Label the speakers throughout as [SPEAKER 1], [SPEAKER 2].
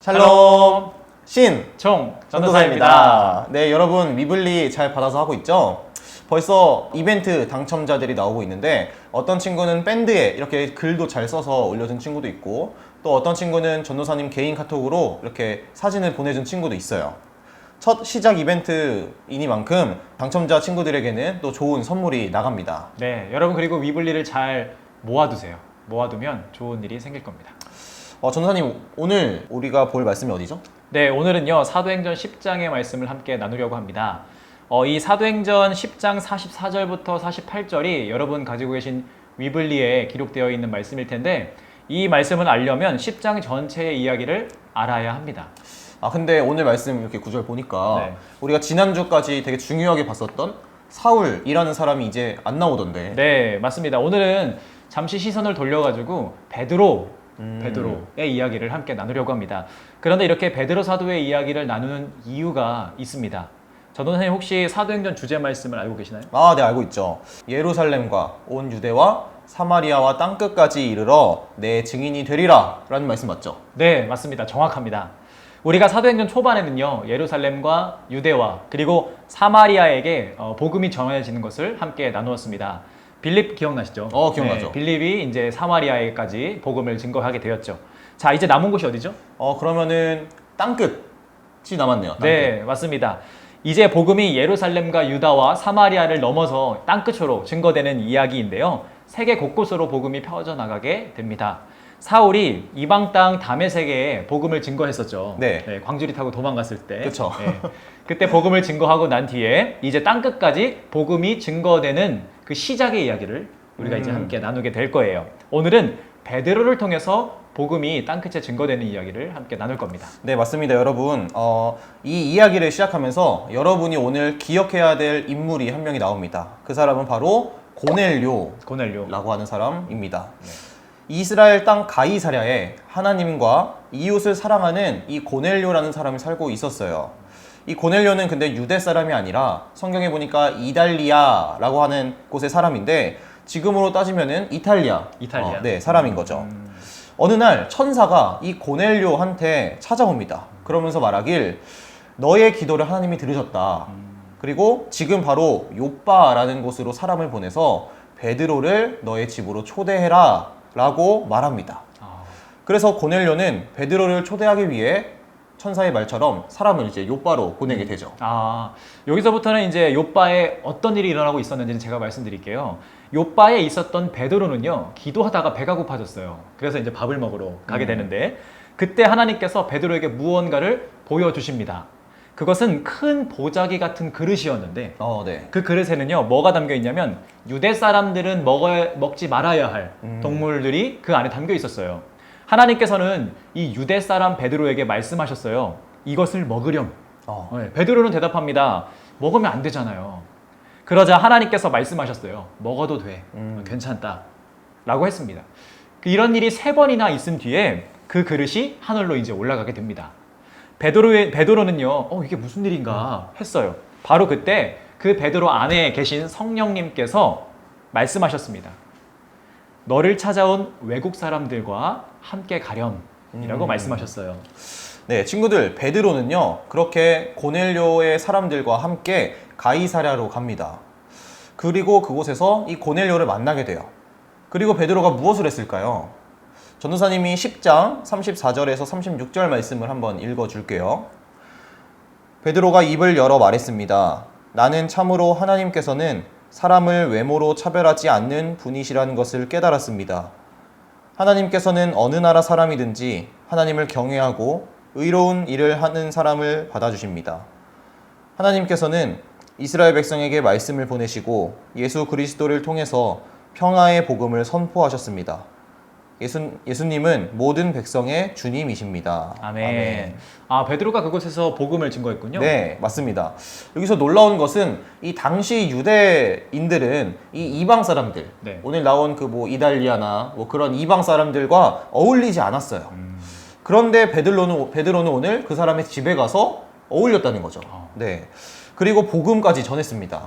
[SPEAKER 1] 샬롬 신
[SPEAKER 2] 총
[SPEAKER 1] 전도사입니다. 네, 여러분 위블리 잘 받아서 하고 있죠? 벌써 이벤트 당첨자들이 나오고 있는데 어떤 친구는 밴드에 이렇게 글도 잘 써서 올려준 친구도 있고 또 어떤 친구는 전도사님 개인 카톡으로 이렇게 사진을 보내준 친구도 있어요. 첫 시작 이벤트이니만큼 당첨자 친구들에게는 또 좋은 선물이 나갑니다.
[SPEAKER 2] 네, 여러분 그리고 위블리를 잘 모아두세요. 모아두면 좋은 일이 생길 겁니다.
[SPEAKER 1] 전도사님, 오늘 우리가 볼 말씀이 어디죠?
[SPEAKER 2] 네, 오늘은요 사도행전 10장의 말씀을 함께 나누려고 합니다. 이 사도행전 10장 44절부터 48절이 여러분 가지고 계신 위블리에 기록되어 있는 말씀일 텐데 이 말씀을 알려면 10장 전체의 이야기를 알아야 합니다.
[SPEAKER 1] 근데 오늘 말씀 이렇게 구절 보니까
[SPEAKER 2] 네.
[SPEAKER 1] 우리가 지난주까지 되게 중요하게 봤었던 사울이라는 사람이 이제 안 나오던데.
[SPEAKER 2] 네, 맞습니다. 오늘은 잠시 시선을 돌려가지고 베드로의 이야기를 함께 나누려고 합니다. 그런데 이렇게 베드로 사도의 이야기를 나누는 이유가 있습니다. 전도사님 혹시 사도행전 주제 말씀을 알고 계시나요?
[SPEAKER 1] 네, 알고 있죠. 예루살렘과 온 유대와 사마리아와 땅끝까지 이르러 내 증인이 되리라 라는 말씀 맞죠?
[SPEAKER 2] 네, 맞습니다. 정확합니다. 우리가 사도행전 초반에는요 예루살렘과 유대와 그리고 사마리아에게 복음이 전해지는 것을 함께 나누었습니다. 빌립 기억나시죠?
[SPEAKER 1] 기억나죠.
[SPEAKER 2] 네, 빌립이 이제 사마리아에까지 복음을 증거하게 되었죠. 자, 이제 남은 곳이 어디죠?
[SPEAKER 1] 그러면은 땅끝이 남았네요. 땅끝.
[SPEAKER 2] 네, 맞습니다. 이제 복음이 예루살렘과 유다와 사마리아를 넘어서 땅끝으로 증거되는 이야기인데요. 세계 곳곳으로 복음이 퍼져나가게 됩니다. 사울이 이방 땅 다메섹에 복음을 증거했었죠.
[SPEAKER 1] 네.
[SPEAKER 2] 광주리 타고 도망갔을 때.
[SPEAKER 1] 그쵸.
[SPEAKER 2] 그때 복음을 증거하고 난 뒤에 이제 땅끝까지 복음이 증거되는 그 시작의 이야기를 우리가 이제 함께 나누게 될 거예요. 오늘은 베드로를 통해서 복음이 땅끝에 증거되는 이야기를 함께 나눌 겁니다.
[SPEAKER 1] 네, 맞습니다. 여러분, 이 이야기를 시작하면서 여러분이 오늘 기억해야 될 인물이 한 명이 나옵니다. 그 사람은 바로 고넬료라고 하는 사람입니다.
[SPEAKER 2] 네.
[SPEAKER 1] 이스라엘 땅 가이사랴에 하나님과 이웃을 사랑하는 이 고넬료라는 사람이 살고 있었어요. 이 고넬료는 근데 유대 사람이 아니라 성경에 보니까 이달리아라고 하는 곳의 사람인데 지금으로 따지면은 이탈리아. 네, 사람인 거죠. 어느 날 천사가 이 고넬료한테 찾아옵니다. 그러면서 말하길 너의 기도를 하나님이 들으셨다. 그리고 지금 바로 요빠라는 곳으로 사람을 보내서 베드로를 너의 집으로 초대해라 라고 말합니다. 그래서 고넬료는 베드로를 초대하기 위해 천사의 말처럼 사람을 이제 요빠로 보내게 되죠.
[SPEAKER 2] 여기서부터는 이제 요빠에 어떤 일이 일어나고 있었는지는 제가 말씀드릴게요. 요빠에 있었던 베드로는요 기도하다가 배가 고파졌어요. 그래서 이제 밥을 먹으러 가게 되는데 그때 하나님께서 베드로에게 무언가를 보여주십니다. 그것은 큰 보자기 같은 그릇이었는데
[SPEAKER 1] 네.
[SPEAKER 2] 그 그릇에는요 뭐가 담겨 있냐면 유대 사람들은 먹지 말아야 할 동물들이 그 안에 담겨 있었어요. 하나님께서는 이 유대 사람 베드로에게 말씀하셨어요. 이것을 먹으렴. 베드로는 대답합니다. 먹으면 안 되잖아요. 그러자 하나님께서 말씀하셨어요. 먹어도 돼. 괜찮다. 라고 했습니다. 이런 일이 3번이나 있은 뒤에 그 그릇이 하늘로 이제 올라가게 됩니다. 베드로는요, 이게 무슨 일인가 했어요. 바로 그때 그 베드로 안에 계신 성령님께서 말씀하셨습니다. 너를 찾아온 외국 사람들과 함께 가렴이라고 말씀하셨어요.
[SPEAKER 1] 네, 친구들, 베드로는요 그렇게 고넬료의 사람들과 함께 가이사랴로 갑니다. 그리고 그곳에서 이 고넬료를 만나게 돼요. 그리고 베드로가 무엇을 했을까요? 전도사님이 10장 34절에서 36절 말씀을 한번 읽어줄게요. 베드로가 입을 열어 말했습니다. 나는 참으로 하나님께서는 사람을 외모로 차별하지 않는 분이시라는 것을 깨달았습니다. 하나님께서는 어느 나라 사람이든지 하나님을 경외하고 의로운 일을 하는 사람을 받아주십니다. 하나님께서는 이스라엘 백성에게 말씀을 보내시고 예수 그리스도를 통해서 평화의 복음을 선포하셨습니다. 예수님은 모든 백성의 주님이십니다.
[SPEAKER 2] 아멘. 베드로가 그곳에서 복음을 증거했군요.
[SPEAKER 1] 네, 맞습니다. 여기서 놀라운 것은 이 당시 유대인들은 이 이방 사람들, 오늘 나온 그 이달리아나 그런 이방 사람들과 어울리지 않았어요. 그런데 베드로는 오늘 그 사람의 집에 가서 어울렸다는 거죠. 네. 그리고 복음까지 전했습니다.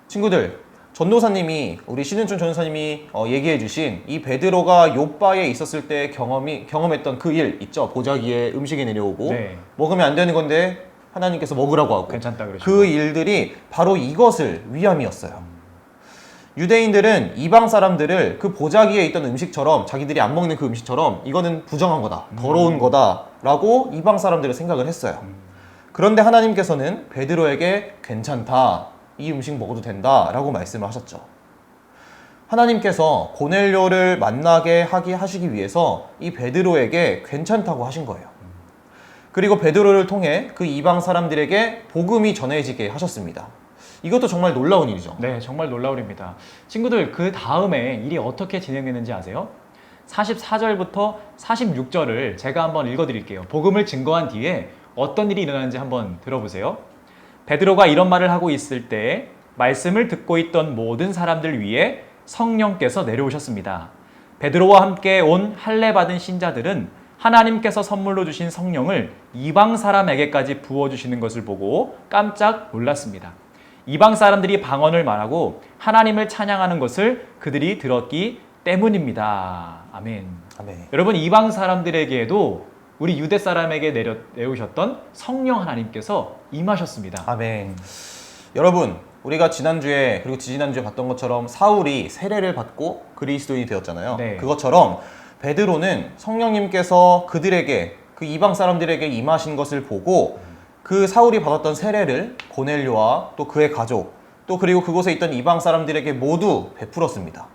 [SPEAKER 1] 친구들, 전도사님이 우리 신은춘 전도사님이 얘기해 주신 이 베드로가 욥바에 있었을 때 경험했던 그 일 있죠. 보자기에 음식이 내려오고
[SPEAKER 2] 네.
[SPEAKER 1] 먹으면 안 되는 건데 하나님께서 먹으라고 하고
[SPEAKER 2] 괜찮다 그러시고.
[SPEAKER 1] 그 일들이 바로 이것을 위함이었어요. 유대인들은 이방 사람들을 그 보자기에 있던 음식처럼 자기들이 안 먹는 그 음식처럼 이거는 부정한 거다, 더러운 거다라고 이방 사람들을 생각을 했어요. 그런데 하나님께서는 베드로에게 괜찮다, 이 음식 먹어도 된다라고 말씀을 하셨죠. 하나님께서 고넬료를 만나게 하시기 위해서 이 베드로에게 괜찮다고 하신 거예요. 그리고 베드로를 통해 그 이방 사람들에게 복음이 전해지게 하셨습니다. 이것도 정말 놀라운 일이죠.
[SPEAKER 2] 네, 정말 놀라운 일입니다. 친구들, 그 다음에 일이 어떻게 진행됐는지 아세요? 44절부터 46절을 제가 한번 읽어드릴게요. 복음을 증거한 뒤에 어떤 일이 일어나는지 한번 들어보세요. 베드로가 이런 말을 하고 있을 때 말씀을 듣고 있던 모든 사람들 위에 성령께서 내려오셨습니다. 베드로와 함께 온 할례 받은 신자들은 하나님께서 선물로 주신 성령을 이방 사람에게까지 부어주시는 것을 보고 깜짝 놀랐습니다. 이방 사람들이 방언을 말하고 하나님을 찬양하는 것을 그들이 들었기 때문입니다. 아멘.
[SPEAKER 1] 아멘.
[SPEAKER 2] 여러분, 이방 사람들에게도 우리 유대 사람에게 내오셨던 성령 하나님께서 임하셨습니다.
[SPEAKER 1] 아멘. 여러분, 우리가 지난주에 그리고 지지난주에 봤던 것처럼 사울이 세례를 받고 그리스도인이 되었잖아요.
[SPEAKER 2] 네.
[SPEAKER 1] 그것처럼 베드로는 성령님께서 그들에게, 그 이방 사람들에게 임하신 것을 보고 그 사울이 받았던 세례를 고넬료와 또 그의 가족, 또 그리고 그곳에 있던 이방 사람들에게 모두 베풀었습니다.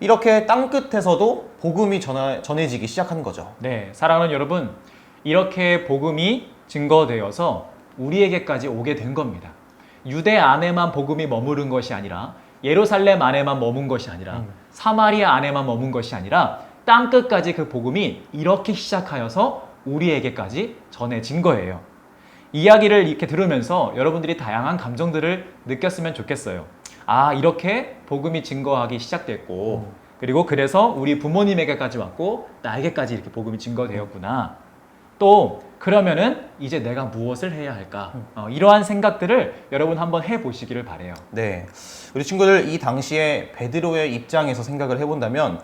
[SPEAKER 1] 이렇게 땅끝에서도 복음이 전해지기 시작한 거죠.
[SPEAKER 2] 네, 사랑하는 여러분, 이렇게 복음이 증거되어서 우리에게까지 오게 된 겁니다. 유대 안에만 복음이 머무른 것이 아니라, 예루살렘 안에만 머문 것이 아니라, 사마리아 안에만 머문 것이 아니라 땅끝까지 그 복음이 이렇게 시작하여서 우리에게까지 전해진 거예요. 이야기를 이렇게 들으면서 여러분들이 다양한 감정들을 느꼈으면 좋겠어요. 아, 이렇게 복음이 증거하기 시작됐고, 그리고 그래서 우리 부모님에게까지 왔고 나에게까지 이렇게 복음이 증거되었구나. 또 그러면은 이제 내가 무엇을 해야 할까? 이러한 생각들을 여러분 한번 해보시기를 바래요.
[SPEAKER 1] 네, 우리 친구들, 이 당시에 베드로의 입장에서 생각을 해본다면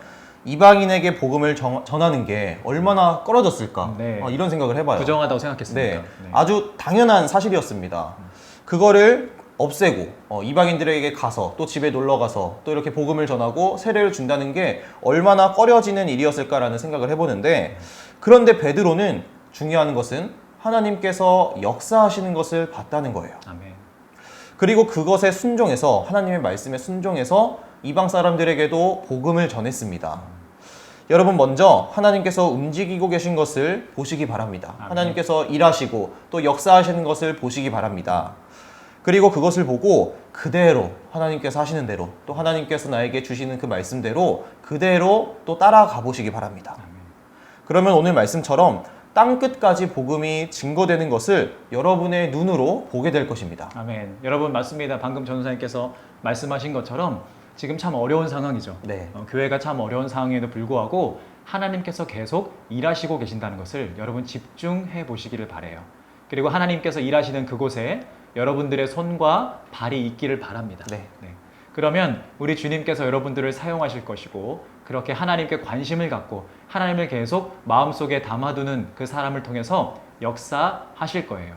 [SPEAKER 1] 이방인에게 복음을 전하는 게 얼마나 꺼려졌을까?
[SPEAKER 2] 네.
[SPEAKER 1] 이런 생각을 해봐요.
[SPEAKER 2] 부정하다고 생각했습니까?
[SPEAKER 1] 네, 아주 당연한 사실이었습니다. 그거를 없애고 이방인들에게 가서 또 집에 놀러 가서 또 이렇게 복음을 전하고 세례를 준다는 게 얼마나 꺼려지는 일이었을까라는 생각을 해보는데, 그런데 베드로는 중요한 것은 하나님께서 역사하시는 것을 봤다는 거예요.
[SPEAKER 2] 아멘.
[SPEAKER 1] 그리고 그것에 순종해서, 하나님의 말씀에 순종해서 이방 사람들에게도 복음을 전했습니다. 여러분, 먼저 하나님께서 움직이고 계신 것을 보시기 바랍니다.
[SPEAKER 2] 아멘.
[SPEAKER 1] 하나님께서 일하시고 또 역사하시는 것을 보시기 바랍니다. 그리고 그것을 보고 그대로 하나님께서 하시는 대로, 또 하나님께서 나에게 주시는 그 말씀대로 그대로 또 따라가 보시기 바랍니다.
[SPEAKER 2] 아멘.
[SPEAKER 1] 그러면 오늘 말씀처럼 땅끝까지 복음이 증거되는 것을 여러분의 눈으로 보게 될 것입니다.
[SPEAKER 2] 아멘. 여러분, 맞습니다. 방금 전도사님께서 말씀하신 것처럼 지금 참 어려운 상황이죠.
[SPEAKER 1] 네.
[SPEAKER 2] 교회가 참 어려운 상황에도 불구하고 하나님께서 계속 일하시고 계신다는 것을 여러분 집중해 보시기를 바래요. 그리고 하나님께서 일하시는 그곳에 여러분들의 손과 발이 있기를 바랍니다.
[SPEAKER 1] 네.
[SPEAKER 2] 그러면 우리 주님께서 여러분들을 사용하실 것이고, 그렇게 하나님께 관심을 갖고 하나님을 계속 마음속에 담아두는 그 사람을 통해서 역사하실 거예요.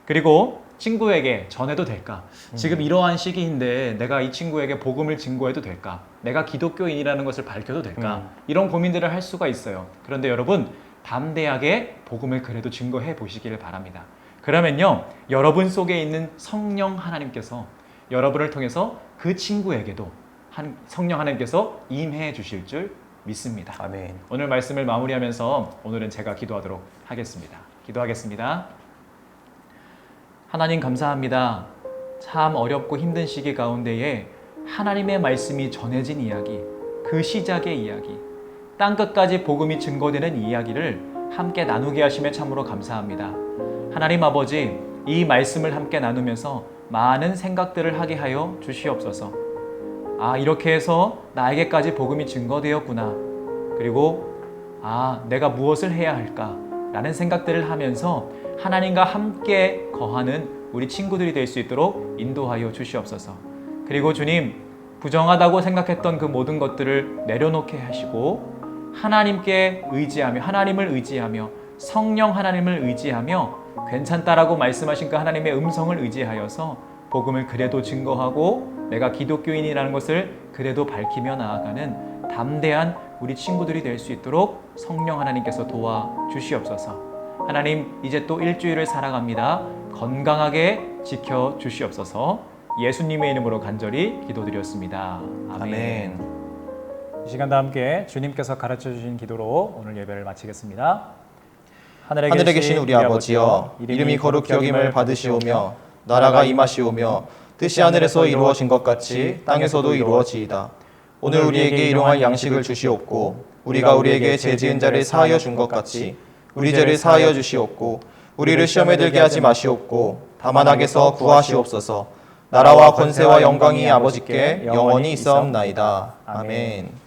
[SPEAKER 2] 그리고 친구에게 전해도 될까? 지금 이러한 시기인데 내가 이 친구에게 복음을 증거해도 될까? 내가 기독교인이라는 것을 밝혀도 될까? 이런 고민들을 할 수가 있어요. 그런데 여러분, 담대하게 복음을 그래도 증거해 보시기를 바랍니다. 그러면요, 여러분 속에 있는 성령 하나님께서 여러분을 통해서 그 친구에게도 성령 하나님께서 임해 주실 줄 믿습니다.
[SPEAKER 1] 아멘.
[SPEAKER 2] 오늘 말씀을 마무리하면서 오늘은 제가 기도하도록 하겠습니다. 기도하겠습니다. 하나님, 감사합니다. 참 어렵고 힘든 시기 가운데에 하나님의 말씀이 전해진 이야기, 그 시작의 이야기, 땅끝까지 복음이 증거되는 이야기를 함께 나누게 하심에 참으로 감사합니다. 하나님 아버지, 이 말씀을 함께 나누면서 많은 생각들을 하게 하여 주시옵소서. 아, 이렇게 해서 나에게까지 복음이 증거되었구나. 그리고 내가 무엇을 해야 할까? 라는 생각들을 하면서 하나님과 함께 거하는 우리 친구들이 될 수 있도록 인도하여 주시옵소서. 그리고 주님, 부정하다고 생각했던 그 모든 것들을 내려놓게 하시고 하나님께 의지하며 하나님을 의지하며 성령 하나님을 의지하며 괜찮다라고 말씀하신 그 하나님의 음성을 의지하여서 복음을 그래도 증거하고 내가 기독교인이라는 것을 그래도 밝히며 나아가는 담대한 우리 친구들이 될 수 있도록 성령 하나님께서 도와주시옵소서. 하나님, 이제 또 일주일을 살아갑니다. 건강하게 지켜주시옵소서. 예수님의 이름으로 간절히 기도드렸습니다. 아멘.
[SPEAKER 1] 아멘.
[SPEAKER 3] 이 시간도 함께 주님께서 가르쳐 주신 기도로 오늘 예배를 마치겠습니다.
[SPEAKER 1] 하늘에 계신 우리 아버지여, 이름이 거룩히 여김을 받으시오며 나라가 임하시오며 뜻이 하늘에서 이루어진 것 같이 땅에서도 이루어지이다. 오늘 우리에게 일용할 양식을 주시옵고 우리가 우리에게 죄 지은 자를 사하여 준 것 같이 우리 죄를 사하여 주시옵고 우리를 시험에 들게 하지 마시옵고 다만 악에서 구하시옵소서. 나라와 권세와 영광이 아버지께 영원히 있사옵나이다. 아멘.